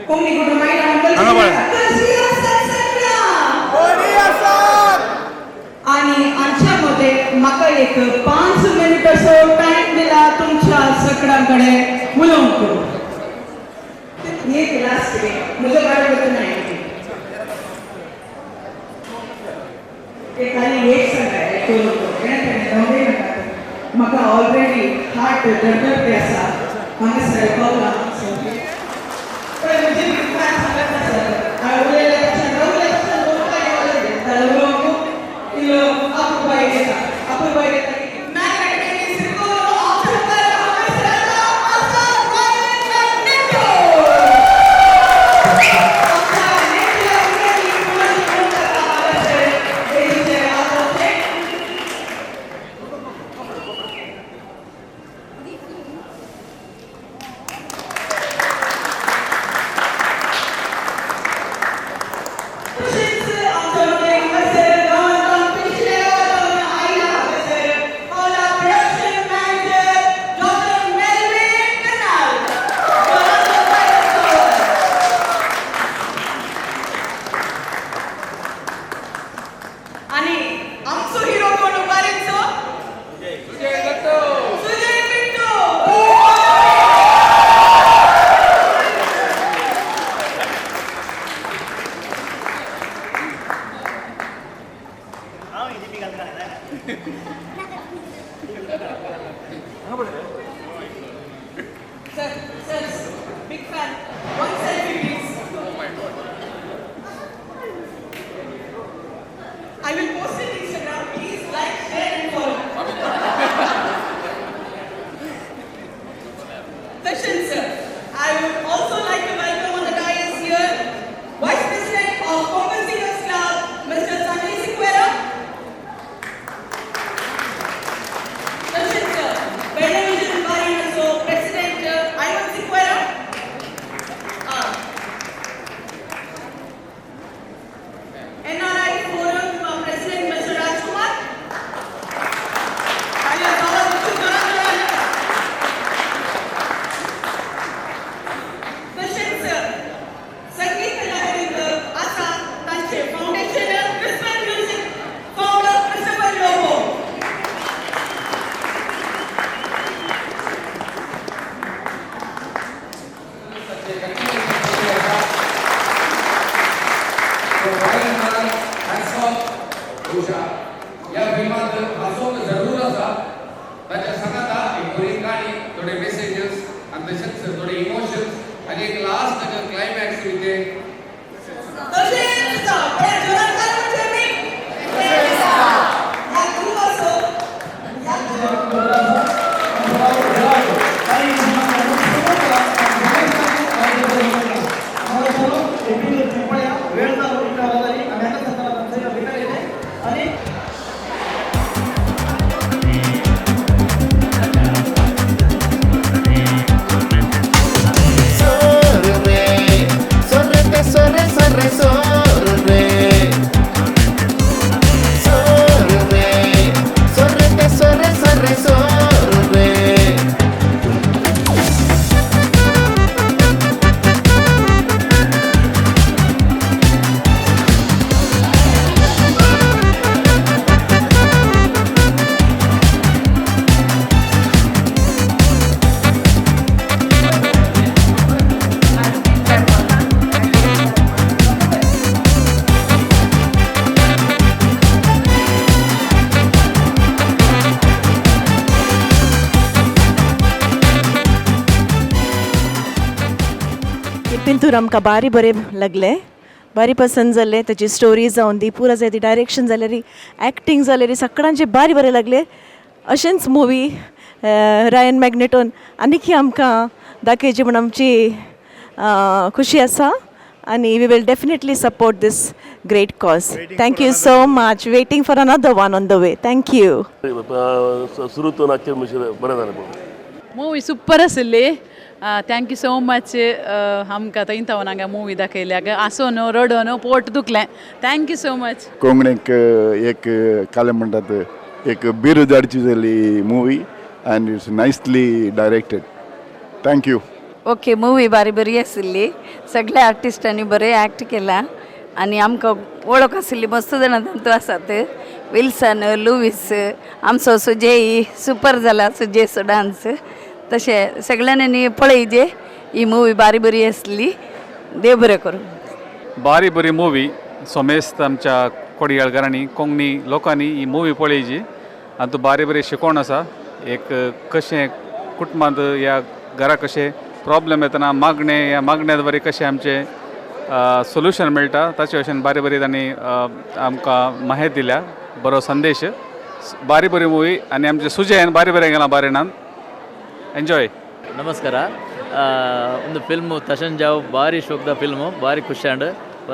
कोणी कुठं महिला मंडळ आणि आमच्यामध्ये म्हाका एक 5 मिनिटं सो टाइम दिला तुमच्या सगळ्यांकडे उलोवंक एक लास्ट डे म्हजो गाडी नाही एक आनी एक सांगाय म्हाका ऑलरेडी हार्ट धडधडते आसा हांगासर पावला पण म्हणजे सांगत आसा हांवें उलयलें तशें रावलें तशें दोनदा येवलें जाल्यार उलोवंक इल्लो आपुरबाय घेता आपुरबाय घेता Big fan. One selfie, please. I will post it on Instagram. Please like, share, and follow. Darshan sir, I would also like to welcome on the dais here Vice President of Konkani Club, Mr. Sanabis. Darshan sir, Zanv-Bahrain also President NRI Forum President Mr. Rajkumar. Darshan sir, Sangeet Laharinder Asa Tanche Foundation Christmas Music Founder Christopher Lobo. या फिल्मात हसवून जरूर असा त्याच्या संगाता एक बरी गाणी थोडे messages आणि तसेच थोडे इमोशन्स आणि एक लास्ट क्लायमॅक्स इथे पिंतूर आमकां बारी बरें लागलें बारी पसंद जालें ताची स्टोरी जावन दी पुरा जाय ती डायरेक्शन जाल्यार एक्टींग जाल्यार सगळ्यांचें बारी बरें लागलें अशेंच मुवी रायन मॅग्नेटोन आनीक आमकां दाखयची म्हण आमची खुशी आसा आनी we will definitely support this great cause thank you so much waiting for another one on the way thank you सुरूतून आख्खें बरें जालें मूवी सुपर आसली थँक्यू सो मच आमकां थंय इंथावन हांगा मुवी दाखयल्याक आसून रडोन पोट दुखलें थँक्यू सो मच कोंकणीक एक काले म्हणटात एक बिरुदाची जाली movie and it's nicely directed thank you okay movie बारी बरी आशिल्ली सगळ्या आर्टिस्टांनी बरें एक्ट केला आनी आमकां वळख आशिल्ली मस्त जाणां तांतू आसात विल्सन लुईस आमचो सुजय सुपर जाला सुजयचो डान्स तशें सगळ्यांनी पळयजे ही मूवी बारी बरी आसली देव बरें करूं बारी बरी मूवी सोमेस्त आमच्या कोडयाळकारांनी कोंकणी लोकांनी ही मूवी पळयची आनी तू बारी बरी शिकोवण आसा एक कशें कुटुंबांत या घरा कशें प्रॉब्लेम येतना मागणे या मागण्यात बरी कशें आमचे सोल्युशन मेळटा ताचे भशेन बारी बरी तांणी आमकां माहिती दिल्या बरो संदेश बारी बरी मूवी आनी आमचे सुजयन बारी बरें गेलां बारेणान ಎಂಜಾಯ್ ನಮಸ್ಕಾರ ಒಂದು ಫಿಲ್ಮು ತಶನ್ ಜಾವ್ ಭಾರಿ ಶೋಕದ ಫಿಲ್ಮು ಭಾರಿ ಖುಷಿಯಾಂಡ್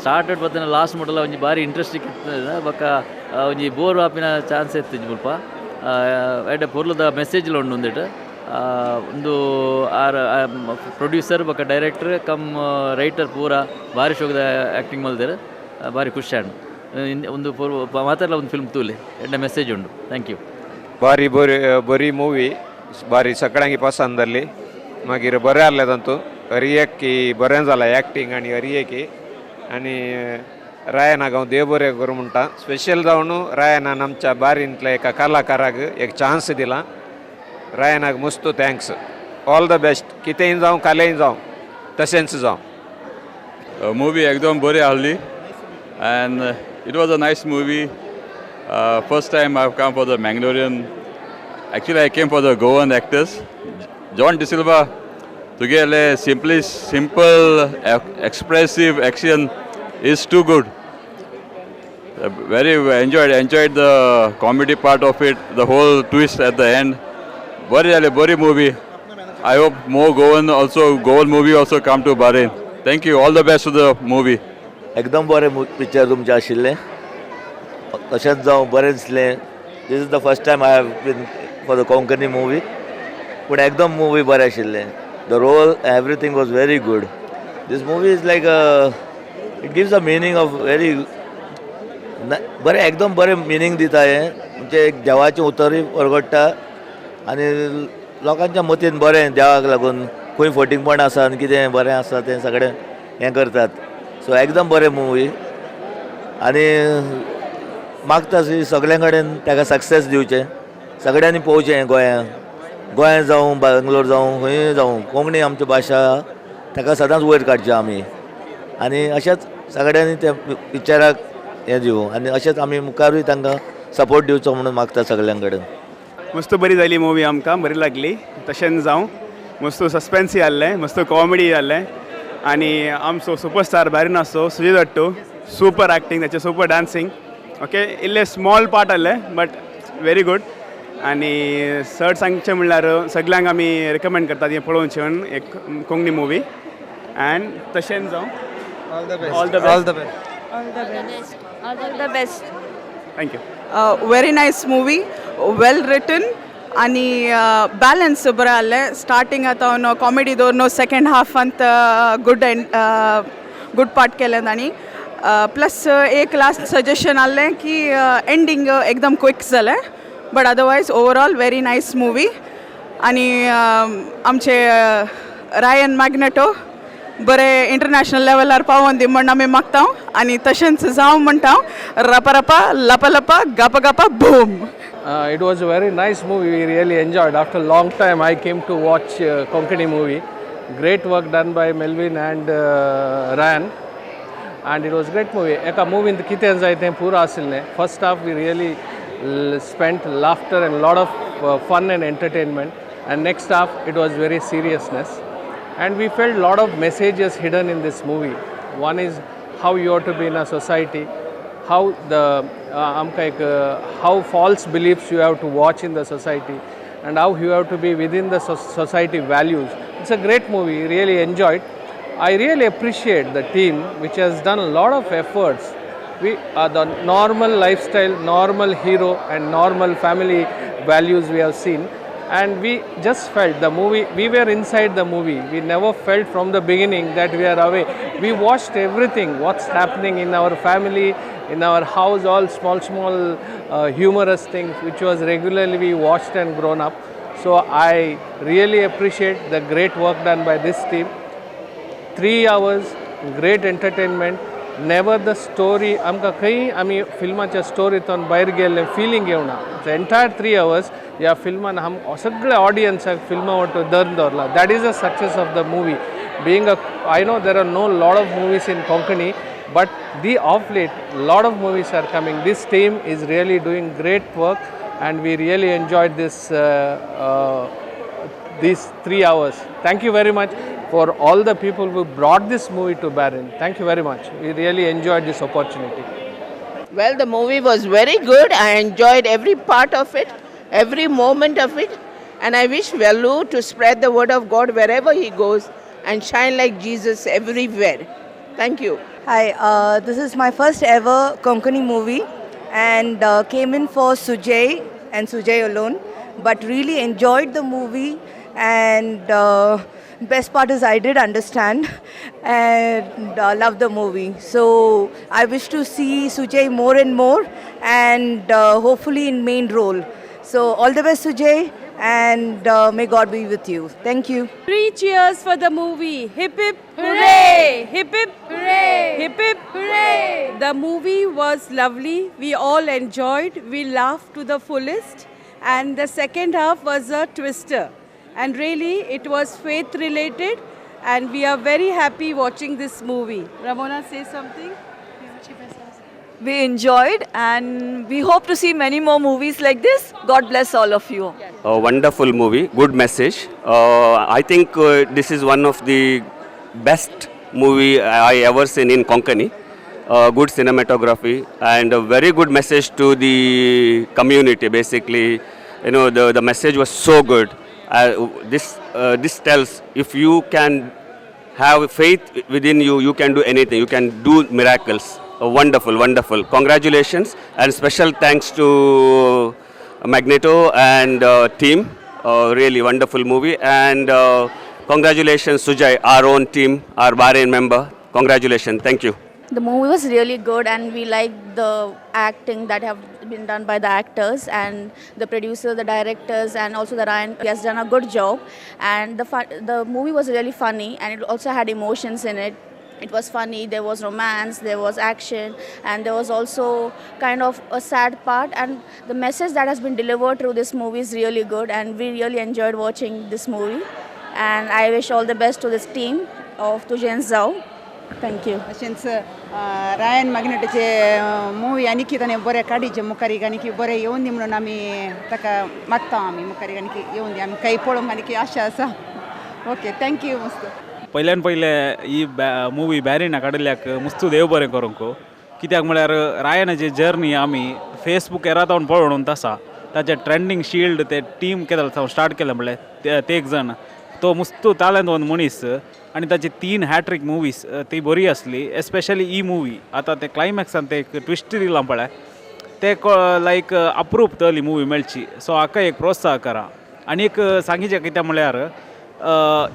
ಸ್ಟಾರ್ಟೆಡ್ ಬತ್ತಿನ ಲಾಸ್ಟ್ ಮುಟ್ಟಲ ಒಂಜಿ ಭಾರಿ ಇಂಟ್ರೆಸ್ಟಿಂಗ್ ಇತ್ತು ಬೊಕ್ಕ ಒಂಜಿ ಬೋರ್ ಆಪಿನ ಚಾನ್ಸ್ ಇತ್ತು ಮುಲ್ಪ ಎಡ್ಡೆ ಪೊರ್ಲದ ಮೆಸೇಜ್ಲು ಉಂಡು ಒಂದಿಟ್ಟು ಒಂದು ಆರ್ ಪ್ರೊಡ್ಯೂಸರ್ ಬೊಕ್ಕ ಡೈರೆಕ್ಟರ್ ಕಮ್ ರೈಟರ್ ಪೂರ ಭಾರಿ ಶೋಕದ ಆ್ಯಕ್ಟಿಂಗ್ ಮಲ್ದೇರು ಭಾರಿ ಖುಷಿಯಾಂಡ್ ಒಂದು ಮಾತಾಡಲ ಒಂದು ಫಿಲ್ಮ್ ತೂಲೆ ಎಡ್ಡೆ ಮೆಸೇಜ್ ಉಂಡು ಥ್ಯಾಂಕ್ ಯು भारी बरी मूवी भारी सगळ्यांक पसंद जाल्ली मागीर बरें आहलें तातूंत हरियेक की बरें जालां एक्टींग आनी हरियेकी आनी रायनाक हांव देव बरें करूं म्हणटा स्पेशल जावन रायनान आमच्या बारींतल्या एका कलाकाराक एक चान्स दिला रायनाक मस्त थँक्स ऑल द बेस्ट कितेंय जावं कालेय जावं तशेंच जावं मूवी एकदम बरी आहली and it was a nice movie. First time I've come for the Mangalorean. Actually, I came for the Goan actors. John De Silva, together simple, expressive action is too good. Very enjoyed the comedy part of it, the whole twist at the end. Very movie. I hope more Goan movie also come to Bahrain. Thank you. All the best to the movie. एकदम बरें picture तुमचें आशिल्लें तशेंच जावं बरें दिसलें this is the first time I have been for the Konkani movie पूण एकदम मूवी बरें आशिल्लें the role everything was very good this movie is like it gives a meaning of very बरें एकदम बरें मिनींग दिता हें म्हणजे एक देवाचें उतरूय परगडटा आनी लोकांच्या मतीन बरें देवाक लागून खंय फटींगपण आसा आनी कितें बरें आसा तें सगळें हें करतात सो एकदम बरें मूवी आनी मागता सगळ्यां कडेन ताका सक्सेस दिवचें सगळ्यांनी पळोवचें गोंया जावं बेंगलोर जावं खंय जावं कोंकणी आमची भाशा ताका सदांच वयर काडचें आमी आनी अशेंच सगळ्यांनी त्या पिक्चराक हें दिवं आनी अशेंच आमी मुखारूय तांकां सपोर्ट दिवचो म्हणून मागता सगळ्यां कडेन मस्त बरी जाली मूवी आमकां बरी लागली तशेंच जावं मस्त सस्पेन्सी आहलें मस्त कॉमेडी आहलें आनी आमचो सुपरस्टार भारी नाचो सुजय दट्टू सुपर एक्टींग ताचें सुपर डान्सिंग ओके इल्लें स्मॉल पार्ट आहलें बट वेरी गुड आनी चड सांगचें म्हणल्यार सगळ्यांक आमी रिकमेंड करतात हें पळोवचें म्हणून एक कोंकणी मूवी एंड तशेंच जावं all the best thank you very nice movie well written आनी बॅलन्स बरें आहलें स्टार्टींग आतां नो कॉमेडी दवरनो सेकेंड हाफ अंत गुड पार्ट केलें तांणी प्लस एक लास्ट सजेशन आहलें की एंडींग एकदम क्विक जालें but otherwise overall very nice movie आनी आमचे रायन मॅग्नेटो बरें इंटरनॅशनल लेवलार पावोवन दी म्हण आमी मागता आनी तशेंच जावं म्हणटा रपा लपा गपा boom It was a very nice movie. We really enjoyed. After a long time, I came to watch Konkani movie. Great work done by Melvin and Ryan, and it was a great movie. Eka movie in the kiten zaite pura asilne. First half we really spent laughter and a lot of fun and entertainment. And next half it was very seriousness, and we felt a lot of messages hidden in this movie. One is how you ought to be in a society. How the how false beliefs you have to watch in the society and how you have to be within the society values. It's a great movie, really enjoyed. I really appreciate the team which has done a lot of efforts. We are the normal lifestyle, normal hero and normal family values we have seen, and we just felt the movie, we were inside the movie. We never felt from the beginning that we are away. We watched everything, what's happening in our family, in our house, all small humorous things which was regularly we watched and grown up. So I really appreciate the great work done by this team. 3 hours, great entertainment. Never the story. आमकां खंय आमी फिल्माच्या स्टोरीतून भायर गेल्ले feeling येवना. The entire 3 hours ह्या फिल्मान सगळ्या ऑडियन्साक फिल्मा वाटो धरून दवरला. That is the success of the movie. Being I know there are no lot of movies in Konkani, but of late lot of movies are coming. This team is really doing great work, and we really enjoyed these 3 hours. Thank you very much for all the people who brought this movie to Bahrain. Thank you very much. We really enjoyed this opportunity. Well, the movie was very good. I enjoyed every part of it, every moment of it, and I wish Velu to spread the word of God wherever he goes and shine like Jesus everywhere. Thank you. Hi, this is my first ever Konkani movie, and came in for Sujay and Sujay alone, but really enjoyed the movie, and best part is I did understand and love the movie. So I wish to see Sujay more and more, and hopefully in main role. So all the best, Sujay, and may God be with you. Thank you. 3 cheers for the movie. Hip hip hooray! Hip hip hooray! Hip hip hooray! The movie was lovely. We all enjoyed. We laughed to the fullest, and the second half was a twister. And really, it was faith related, and we are very happy watching this movie. Ramona, say something. We enjoyed, and we hope to see many more movies like this. God bless all of you. A wonderful movie, good message. I think this is one of the best movie I ever seen in Konkani. Good cinematography and a very good message to the community. Basically, the message was so good. This tells if you can have faith within you, you can do anything. You can do miracles. Wonderful, wonderful. Congratulations and special thanks to Magneto and team. Really wonderful movie, and congratulations Sujay, our own team, our Bahrain member. Congratulations. Thank you. The movie was really good, and we liked the acting that have been done by the actors and the producer, the directors, and also the Ryan. He has done a good job, and the movie was really funny, and it also had emotions in it. It was funny, there was romance, there was action, and there was also kind of a sad part, and the message that has been delivered through this movie is really good, and we really enjoyed watching this movie. And I wish all the best to this team of TOXENCH ZANV. Thank you. Since Ryan Magnetoचे movie आणखी त्याने बरे काढीचे मुखारी आणखी बरे येऊन दी म्हणून आम्ही ताका मागता आम्ही मुखारी आणखी येऊन दी आम्ही काही पळोवंक आणखी आशा आसा. Okay, thank you. मस्त पयल्यान पयले ही मुवी बॅरिना काडल्याक मस्तू देव बरें करूंक. कित्याक म्हळ्यार रायनाची जर्नी आमी फेसबुकार रावन पळोवन तसा ताचे ट्रेंडींग शील्ड ते टीम केलें स्टार्ट केलें म्हळ्यार ते एक जण तो मस्तू ताळेंत मनीस आनी ताची 3 हॅट्रीक मुवीज ती बरी आसली. एस्पेशली ही मुवी आतां ते क्लायमॅक्सान ते एक ट्विस्ट दिलां पळय ते लायक अप्रूप तली मुवी मेळची. सो हाका एक प्रोत्साह करा. आनी एक सांगिचें कितें म्हळ्यार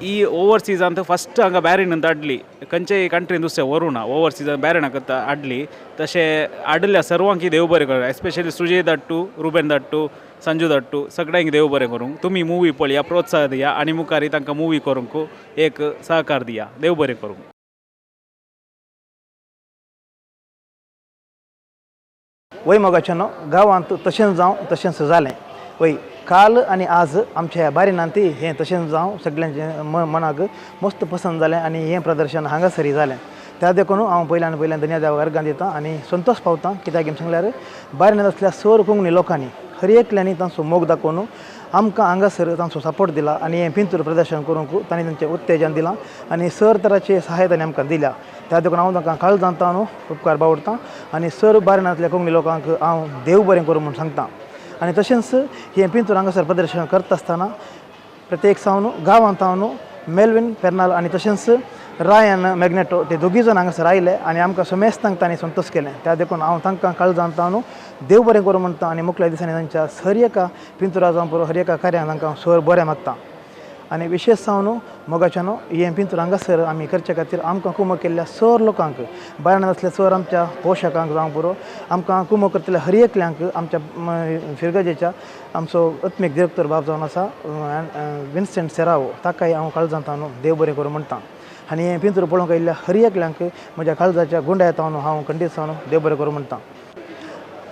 ही ओवरसीजांत फस्ट हांगा बॅरिनांत हाडली. खंयच्याय कंट्रीन दुसऱ्या व्हरूं ना. ओवरसीजान बॅरिनाक हाडली. तशें हाडल्या सर्वांक देव बरें करूं. एस्पेशली सुजय दट्टू, रुबेन दट्टू, संजू दट्टू सगळ्यांक देव बरें करूं. तुमी मुवी पळया, प्रोत्साह दिया आनी मुखारी तांकां मुवी करूंक एक सहकार दिया. देव बरें करूं. वय मोगाच्यानो गांवांत तशेंच जावं तशेंच जालें. वय काल आनी आज आमच्या बारिनांत हें तशेंच जावं सगळ्यांचे मनाक मस्त पसंद जालें आनी हें प्रदर्शन हांगासरी जालें. त्या देखून हांव पयल्यान धन्यवाद वर्गां दितां आनी संतोश पावतां. कित्याक सांगल्यार बारिनांत आसल्या सर कोंकणी लोकांनी हर एकल्यांनी तांचो मोग दाखोवन आमकां हांगासर तांचो सपोर्ट दिला आनी हें पिंतूर प्रदर्शन करूंक तांणी तांचें उत्तेजन दिलां आनी सर तराचे सहाय तांणी आमकां दिल्या. त्या देखून हांव तांकां काळ जाता उपकार बावडटां आनी सर बारिनांतल्या कोंकणी लोकांक हांव देव बरें करूं म्हूण सांगतां. आनी तशेंच हें पिंतूर हांगासर प्रदर्शन करता आसतना प्रत्येक सावन गांवांत मेल्विन पेर्नाल आनी तशेंच रायन मॅग्नेटो ते दोगी जाण हांगासर आयले आनी आमकां समेस्तांक तांणी संतोश केलें. त्या देखून हांव तांकां काळ जाता देव बरें करूं म्हणटा आनी मुखल्या दिसांनी तांच्या हर एका पिंतुरा जावं पुरो हर एका कार्यान तांकां सर बरें मागता. आनी विशेष जावन मोगाच्यानो हे पिंतूर हांगासर आमी करचे खातीर आमकां कुमक केल्ल्या सर लोकांक बायण आसले सर आमच्या पोशाखांक जावं पुरो आमकां कुमक करतल्या हर एकल्यांक आमच्या फिरगजेच्या आमचो आत्मीक डिरेक्टर बाब जावन आसा विन्सेंट सेरावो ताकाय हांव काळजांत देव बरें करूं म्हणटा आनी हें पिंतूर पळोवंक आयिल्ल्या हर एकल्यांक म्हज्या काळजाच्या गुंड्यायेतावन हांव खंडीत जावन देव बरें करूं म्हणटा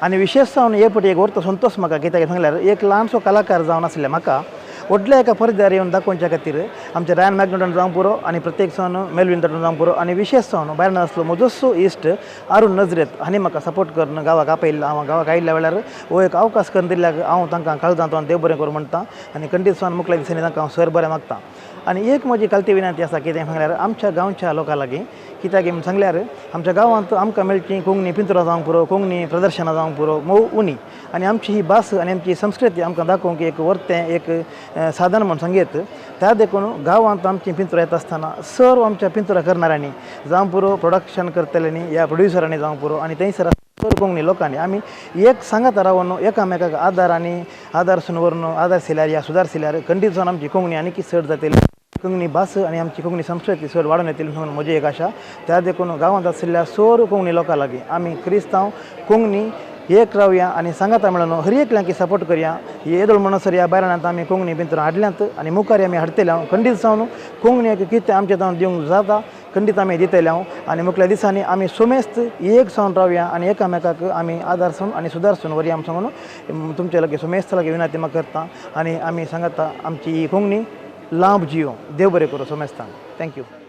आनी विशेष जावन हे पटी एक व्हरतो संतोश म्हाका कित्याक सांगल्यार एक ल्हानसो कलाकार जावन आसले म्हाका व्हडल्या एका परद्यार येवन दाखोवच्या खातीर आमचे रायन मॅग्नोटन जावं पुरो आनी प्रत्येक जावन मेलविन तटून जावं पुरो आनी विशेष जावन भायर आसलो म्हजोसो इश्ट अरुण नजरेत हांणी म्हाका सपोर्ट करून गांवाक आपयल्लो हांव गांवाक आयिल्ल्या वेळार हो एक अवकाश करून दिल्ल्याक हांव तांकां काळजांत देव बरें करूं म्हणटा आनी खंडीत जावन मुखल्या दिसांनी तांकां हांव सर बरें मागता आनी एक म्हजी कालती विनंती आसा कितें सांगल्यार आमच्या गांवच्या लोकां लागीं कित्याक सांगल्यार आमच्या गांवांत आमकां मेळची कोंकणी पिंतुरां जावं पुरो कोंकणी प्रदर्शनां जावं पुरो मोव उणी आनी आमची ही भास आनी आमची संस्कृती आमकां दाखोवंक एक वर्तें एक साधन म्हूण सांगीत त्या देखून गांवांत आमची पिंतुरां येता आसतना सर्व आमच्या पिंतुरां करणाऱ्यांनी जावं पुरो प्रोडक्शन करतल्यांनी या प्रोड्युसरांनी जावं पुरो आनी थंयसर सर कोंकणी लोकांनी आमी एक सांगात रावन एकामेकाक आदार आनी आदारसून व्हरून आदार सिल्यार या सुदार सिल्यार खंडीत जावन आमची कोंकणी आनी चड जातली कोंकणी भास आनी आमची कोंकणी संस्कृती चड वाडून येतली म्हणून म्हजी एक आशा त्या देखून गांवांत आशिल्ल्या सर कोंकणी लोकां लागीं आमी क्रिस्तांव कोंकणी एक रावया आनी सांगाता मेळून हर एकल्यांक सपोर्ट करया येदोळ म्हणसर ह्या बायलांत आमी कोंकणी पिंतुरां हाडल्यांत आनी मुखार आमी हाडटले खंडीत जावन कोंकणीक कितें आमचे जावन दिवंक जाता खंडीत आमी दितले आनी मुखल्या दिसांनी आमी सोमेस्त एक जावन रावया आनी एकामेकाक आमी आदारसून आनी सुदारसून व्हरया सांगून तुमचे लागीं सोमेस्त लागीं विनंती म्हाका करता आनी आमी सांगता आमची ही कोंकणी लांब जियो देव बरें करूं सोमेस्तांक थँक्यू